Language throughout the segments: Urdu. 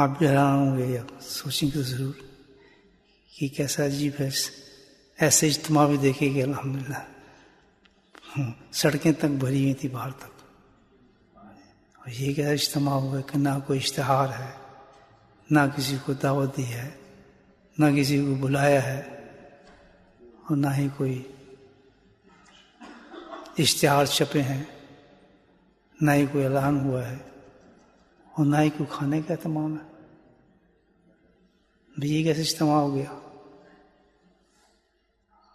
آپ بھی حیران ہوں گے یا سوچیں گے ضرور کہ کیسا عجیب ہے. ایسے اجتماع بھی دیکھے گے الحمدللہ. سڑکیں تک بھری ہوئی تھی باہر تک. اور یہ کیسا اجتماع ہوا کہ نہ کوئی اشتہار ہے، نہ کسی کو دعوت دی ہے، نہ کسی کو بلایا ہے، اور نہ ہی کوئی اشتہار چھپے ہیں، نہ ہی کوئی اعلان ہوا ہے، اور نہ ہی کوئی کھانے کا اہتمام ہے. بھی یہ کیسے اجتماع ہو گیا؟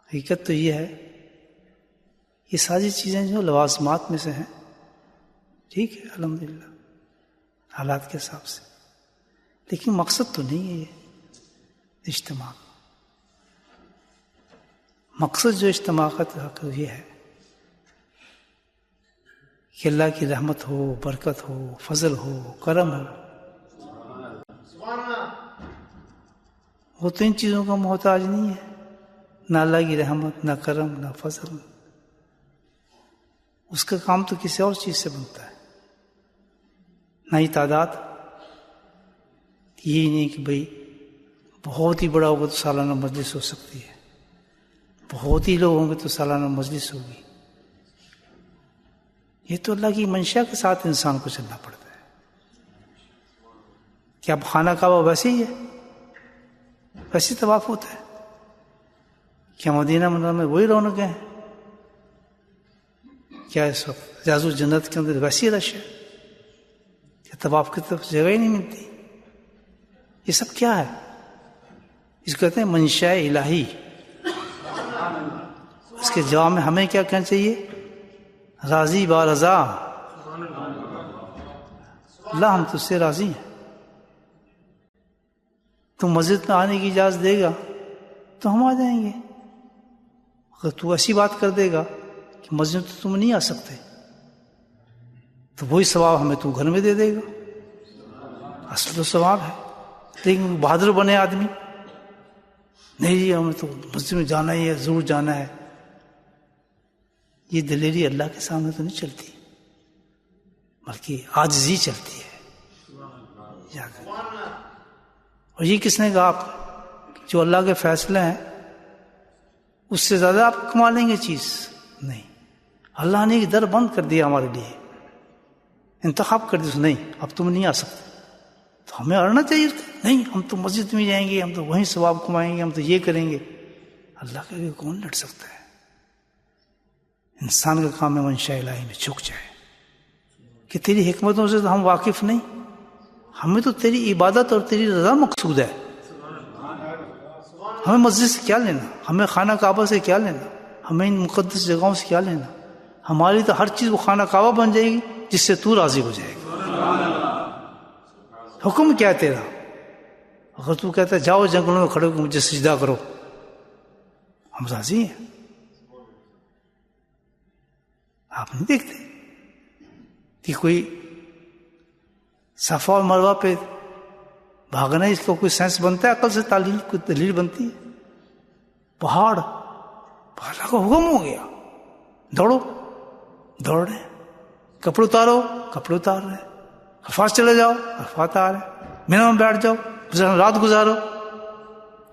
حقیقت تو یہ ہے، یہ ساری چیزیں جو لوازمات میں سے ہیں. ٹھیک ہے الحمدللہ حالات کے حساب سے، لیکن مقصد تو نہیں ہے یہ اجتماع. مقصد جو اجتماع کا یہ ہے کہ اللہ کی رحمت ہو، برکت ہو، فضل ہو، کرم ہو. وہ تو ان چیزوں کا محتاج نہیں ہے، نہ اللہ کی رحمت، نہ کرم، نہ فضل. اس کا کام تو کسی اور چیز سے بنتا ہے. نہ ہی تعداد، یہی نہیں کہ بھئی بہت ہی بڑا ہوگا تو سالانہ مجلس ہو سکتی ہے، بہت ہی لوگ ہوں گے تو سالانہ مجلس ہوگی. یہ تو اللہ کی منشا کے ساتھ انسان کو چلنا پڑتا ہے. کیا اب خانہ کعبہ ویسے ہی ہے؟ ویسے طواف ہوتا ہے؟ کیا مدینہ منورہ میں وہی رونقیں ہیں؟ کیا اس وقت ریاض الجنت کے اندر ویسی رش ہے؟ کیا طواف کی طرف جگہ ہی نہیں ملتی؟ یہ سب کیا ہے؟ اس کو کہتے ہیں منشاء الہی. اس کے جواب میں ہمیں کیا کہنا چاہیے؟ راضی با رضا. اللہ ہم تجھ سے راضی ہیں. تو مسجد میں آنے کی اجازت دے گا تو ہم آ جائیں گے. اگر تو ایسی بات کر دے گا کہ مسجد میں تو تم نہیں آ سکتے تو وہی ثواب ہمیں تو گھر میں دے دے گا. اصل تو ثواب ہے. لیکن بہادر بنے آدمی، نہیں جی ہمیں تو مسجد میں جانا ہی ہے، ضرور جانا ہے. یہ دلیری اللہ کے سامنے تو نہیں چلتی، بلکہ عاجزی چلتی ہے. اور یہ کس نے کہا؟ آپ جو اللہ کے فیصلے ہیں اس سے زیادہ آپ کما لیں گے چیز؟ نہیں. اللہ نے ایک در بند کر دیا ہمارے لیے، انتخاب کر دیا، نہیں اب تم نہیں آ سکتے. تو ہمیں اڑنا چاہیے نہیں ہم تو مسجد میں جائیں گے، ہم تو وہیں ثواب کمائیں گے، ہم تو یہ کریں گے. اللہ کے لیے کون لڑ سکتا ہے؟ انسان کا کام ہے منشاء الہی میں جھک جائے کہ تیری حکمتوں سے تو ہم واقف نہیں، ہمیں تو تیری عبادت اور تیری رضا مقصود ہے. ہمیں مسجد سے کیا لینا، ہمیں خانہ کعبہ سے کیا لینا، ہمیں ان مقدس جگہوں سے کیا لینا. ہماری تو ہر چیز وہ خانہ کعبہ بن جائے گی جس سے تو راضی ہو جائے گا. حکم کیا ہے تیرا؟ اگر تو کہتا ہے جاؤ جنگلوں میں کھڑے ہو مجھے سجدہ کرو، ہم راضی ہیں. آپ نہیں دیکھتے کہ کوئی صفا اور مروہ پہ بھاگنا اس کو کوئی سینس بنتا ہے؟ عقل سے تعلیم کوئی دلیل بنتی ہے؟ پہاڑ کا حکم ہو گیا، دوڑو، دوڑ رہے ہیں. کپڑے اتارو، کپڑے اتار رہے ہیں. عرفات چلے جاؤ، عرفات آ رہے ہیں. مینا میں بیٹھ جاؤ، رات گزارو.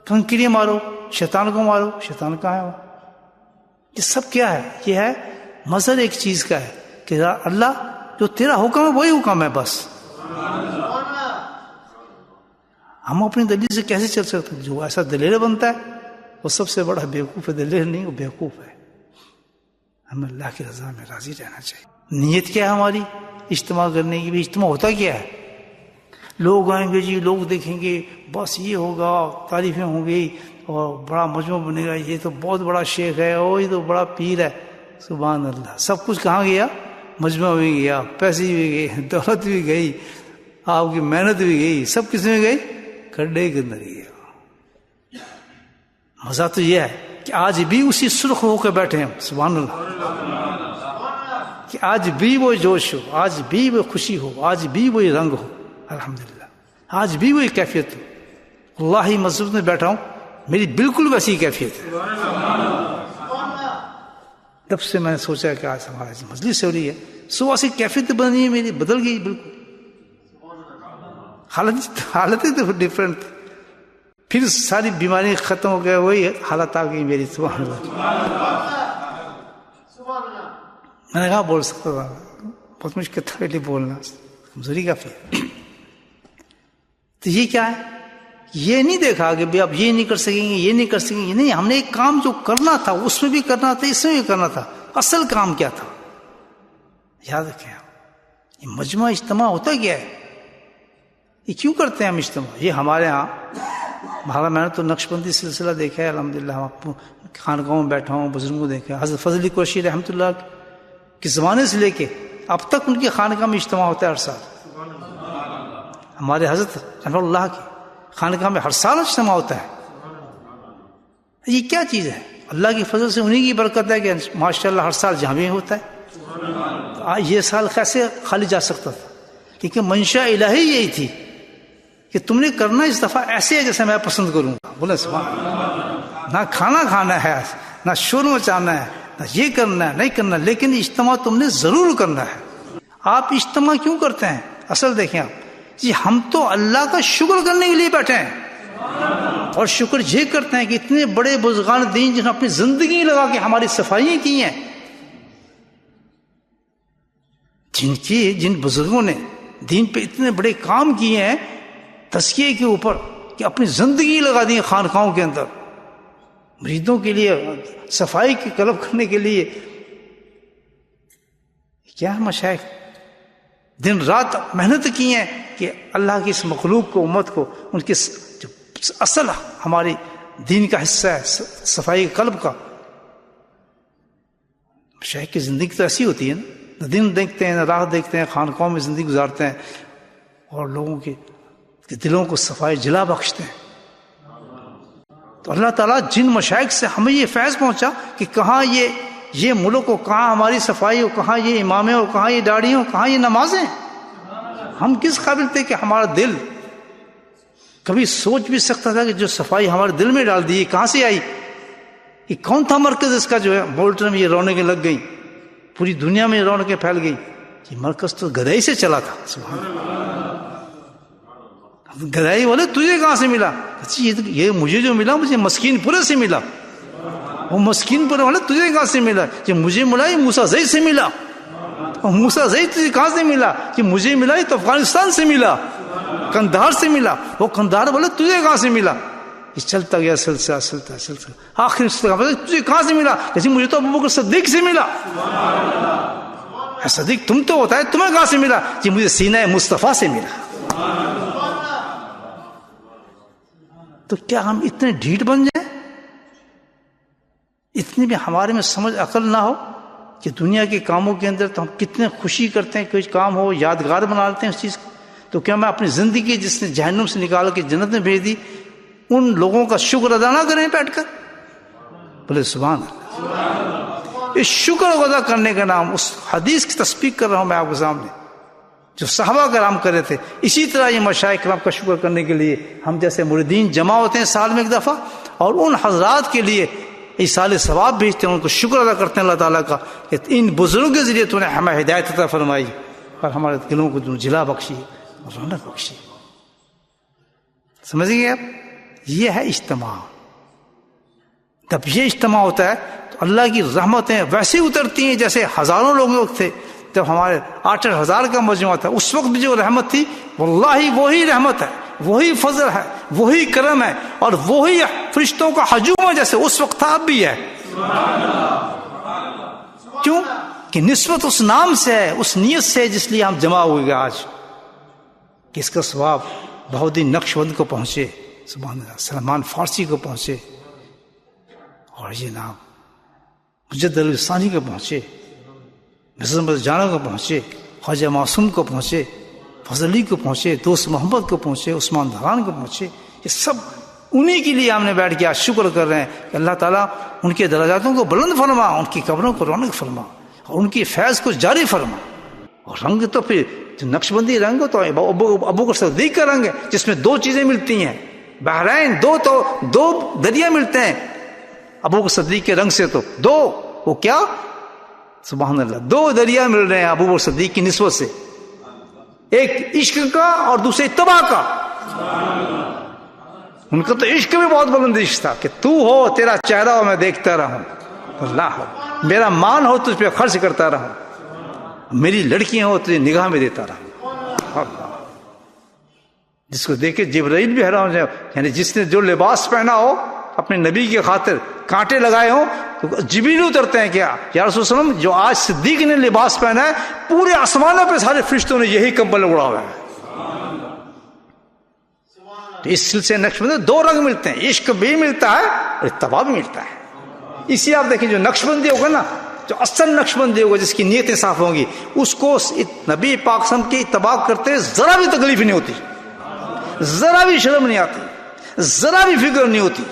کنکریاں مارو، شیطان کو مارو، شیطان کہاں ہے؟ یہ سب کیا ہے؟ یہ ہے مظہر ایک چیز کا ہے کہ اللہ جو تیرا حکم ہے وہی حکم ہے بس. ہم اپنی دلیل سے کیسے چل سکتے ہیں؟ جو ایسا دلیل بنتا ہے وہ سب سے بڑا بیوقوف ہے. دلیل نہیں، وہ بیوقوف ہے. ہمیں اللہ کی رضا میں راضی رہنا چاہیے. نیت کیا ہے ہماری اجتماع کرنے کی؟ بھی اجتماع ہوتا کیا ہے؟ لوگ آئیں گے جی، لوگ دیکھیں گے، بس یہ ہوگا، تعریفیں ہوں گی اور بڑا مجمع بنے گا، یہ تو بہت بڑا شیخ ہے، اور یہ تو بڑا پیر ہے. سبحان اللہ. سب کچھ کہاں گیا؟ مجمع بھی گیا، پیسے بھی گئے، دولت بھی گئی، آپ کی محنت بھی گئی، سب کس میں گئی؟ کھڈے کے اندر گیا. مزہ تو یہ ہے کہ آج بھی اسی سرخ ہو کے بیٹھے ہیں. سبحان اللہ. کہ آج بھی وہ جوش ہو، آج بھی وہ خوشی ہو، آج بھی وہی رنگ ہو. الحمدللہ آج بھی وہی کیفیت ہو. اللہ ہی مسجد میں بیٹھا ہوں، میری بالکل ویسی کیفیت ہے. تب سے میں نے سوچا کہ آج ہماری مجلس ہو رہی ہے، صبح سے کیفیت بنی ہے میری، بدل گئی بالکل. حالتیں تو ڈفرینٹ تھی. پھر ساری بیماری ختم ہو گئے, وہی حالت آ گئی میری. سبحان اللہ. میں نے کہا بول سکتا تھا, بہت مشکل تھا پہلے بولنا, کمزوری کا پھر. تو یہ کیا ہے, یہ نہیں دیکھا کہ اب یہ نہیں کر سکیں گے, یہ نہیں کر سکیں گے. نہیں, ہم نے ایک کام جو کرنا تھا اس میں بھی کرنا تھا, اس میں بھی کرنا تھا. اصل کام کیا تھا یاد رکھیں آپ. یہ مجمع اجتماع ہوتا کیا ہے, یہ کیوں کرتے ہیں ہم اجتماع؟ یہ ہمارے ہاں بھارا میں نے تو نقشبندی سلسلہ دیکھا ہے الحمدللہ. ہم خانقاہوں میں بیٹھا ہوں, بزرگوں دیکھا. حضرت فضل علی قریشی رحمۃ اللہ کے زمانے سے لے کے اب تک ان کی خانقاہ میں اجتماع ہوتا ہے ہر سال. ہمارے حضرت رحمۃ اللہ کی خانقاہ میں ہر سال اجتماع ہوتا ہے. یہ کیا چیز ہے؟ اللہ کی فضل سے انہی کی برکت ہے کہ ماشاءاللہ ہر سال جہاں بھی ہوتا ہے. یہ سال کیسے خالی جا سکتا تھا؟ کیونکہ منشا الہی یہی تھی کہ تم نے کرنا اس دفعہ ایسے ہے جیسے میں پسند کروں گا. بولے سبحان اللہ. نہ کھانا کھانا ہے, نہ شور مچانا ہے, نہ یہ کرنا ہے, نہیں کرنا, لیکن اجتماع تم نے ضرور کرنا ہے. آپ اجتماع کیوں کرتے ہیں؟ اصل دیکھیں آپ, جی ہم تو اللہ کا شکر کرنے کے لیے بیٹھے ہیں. اور شکر یہ کرتے ہیں کہ اتنے بڑے بزرگان دین جنہوں نے اپنی زندگی لگا کے ہماری صفائیاں کی ہیں, جن بزرگوں نے دین پہ اتنے بڑے کام کیے ہیں تزکیے کے اوپر, کہ اپنی زندگی لگا دی خانقاہوں کے اندر مریدوں کے لیے, صفائی کی طلب کرنے کے لیے. کیا مشائخ دن رات محنت کی ہیں کہ اللہ کی اس مخلوق کو, امت کو, ان کی جو اصل ہماری دین کا حصہ ہے صفائی قلب کا. مشائخ کی زندگی تو ایسی ہوتی ہے نا, نہ دن دیکھتے ہیں نہ رات دیکھتے ہیں, خانقاہوں میں زندگی گزارتے ہیں اور لوگوں کے دلوں کو صفائی جلا بخشتے ہیں. تو اللہ تعالیٰ جن مشائخ سے ہمیں یہ فیض پہنچا کہ کہاں یہ ملک ہو, کہاں ہماری صفائی ہو, کہاں یہ امامیں ہو, کہاں یہ داڑھی ہو, کہاں یہ نمازیں. ہم کس قابل تھے کہ ہمارا دل کبھی سوچ بھی سکتا تھا کہ جو صفائی ہمارے دل میں ڈال دی کہاں سے آئی؟ یہ کون تھا مرکز اس کا جو ہے بولٹر میں یہ رونقیں لگ گئیں, پوری دنیا میں رونقیں پھیل گئیں؟ یہ مرکز تو گدائی سے چلا تھا. سبحان اللہ. گدائی بولے تجھے کہاں سے ملا؟ یہ مجھے جو ملا مجھے مسکین پورے سے ملا. وہ مسکین پورے والے تجھے کہاں سے ملا؟ یہ مجھے ملا یہ موسیٰ زئی سے ملا. اور موسیٰ زئی تجھے کہاں سے ملا؟ یہ مجھے ملا یہ تو افغانستان سے ملا, کندھار سے ملا. وہ کندھار بولے تجھے کہاں سے ملا؟ یہ چلتا گیا سلسلہ آخر تجھے کہاں سے ملا؟ جیسے مجھے تو ابوبکر صدیق سے ملا. صدیق تم تو ہوتا ہے, تمہیں کہاں سے ملا؟ یہ مجھے سینہ مصطفیٰ سے ملا. تو کیا ہم اتنے ڈھیٹ بن جائیں, اتنی بھی ہمارے میں سمجھ عقل نہ ہو کہ دنیا کے کاموں کے اندر تو ہم کتنے خوشی کرتے ہیں, کوئی کام ہو یادگار بنا لیتے ہیں اس چیز کو. تو کیا میں اپنی زندگی جس نے جہنم سے نکال کے جنت میں بھیج دی, ان لوگوں کا شکر ادا نہ کریں بیٹھ کر؟ بولے سبحان اللہ. اس شکر ادا کرنے کا نام, اس حدیث کی تصدیق کر رہا ہوں میں آپ کے سامنے جو صحابہ کرام کر رہے تھے. اسی طرح یہ مشائخ کرام کا شکر کرنے کے لیے ہم جیسے مریدین جمع ہوتے ہیں سال میں ایک دفعہ, اور ان حضرات کے لیے ایصال ثواب بھیجتے ہیں, ان کو شکر ادا کرتے ہیں اللہ تعالیٰ کا کہ ان بزرگوں کے ذریعے تو نے ہمیں ہدایت عطا فرمائی اور ہمارے دلوں کو جلا بخشی اور رونق بخشی. سمجھ گئے آپ؟ یہ ہے اجتماع. جب یہ اجتماع ہوتا ہے تو اللہ کی رحمتیں ویسے اترتی ہیں جیسے ہزاروں لوگ تھے جب ہمارے 8,000 کا مجموعہ تھا. اس وقت بھی جو رحمت تھی واللہ وہی رحمت ہے, وہی فضل ہے, وہی کرم ہے, اور وہی فرشتوں کا ہجوم ہے جیسے اس وقت تھا اب بھی ہے. کیوں کہ نسبت اس نام سے ہے, اس نیت سے ہے جس لیے ہم جمع ہوئے گے آج, کہ اس کا ثواب بہاؤالدین نقشبند کو پہنچے, سبحان اللہ, سلمان فارسی کو پہنچے, اور یہ نام مجدد الثانی کو پہنچے, نظم جانا کو پہنچے, خواجہ معصوم کو پہنچے, فضلی کو پہنچے, دوست محمد کو پہنچے, عثمان دھران کو پہنچے. یہ سب انہی کے لیے ہم نے بیٹھ کے آج شکر کر رہے ہیں کہ اللہ تعالیٰ ان کے درجاتوں کو بلند فرما, ان کی قبروں کو رونق فرما, اور ان کی فیض کو جاری فرما. اور رنگ تو پھر نقشبندی رنگ ہو تو ابوبکر صدیق کا رنگ ہے جس میں 2 چیزیں ملتی ہیں. بحرین دو دریا ملتے ہیں ابوبکر صدیق کے رنگ سے, تو 2 وہ کیا سبحان اللہ 2 دریا مل رہے ہیں ابوبکر صدیق کی نسبت سے. ایک عشق کا اور دوسرے اتباع کا. ان کا تو عشق بھی بہت بلند عشق تھا کہ تو ہو، تیرا چہرہ ہو میں دیکھتا رہوں، اللہ ہو، میرا مان ہو تجھ پہ خرچ کرتا رہوں، میری لڑکیاں ہو تجھے نگاہ میں دیتا رہوں. جس کو دیکھے جبرائیل بھی حیران ہو جائے، یعنی جس نے جو لباس پہنا ہو اپنے نبی کی خاطر، کانٹے لگائے ہوں، تو جبریل اترتے ہیں کیا یا رسول صلی اللہ علیہ وسلم، جو آج صدیق نے لباس پہنا ہے پورے آسمانوں پہ سارے فرشتوں نے یہی کمبل اڑا ہوا ہے. تو اس سلسلے نقش بندی دو رنگ ملتے ہیں، عشق بھی ملتا ہے اور اتباع بھی ملتا ہے. اسی آپ دیکھیں جو نقش بندی ہوگا نا، جو اصل نقش بندی ہوگا جس کی نیتیں صاف ہوں گی، اس کو نبی پاک صلی اللہ علیہ وسلم کی اتباع کرتے ذرا بھی تکلیف نہیں ہوتی، ذرا بھی شرم نہیں آتی، ذرا بھی فکر نہیں ہوتی.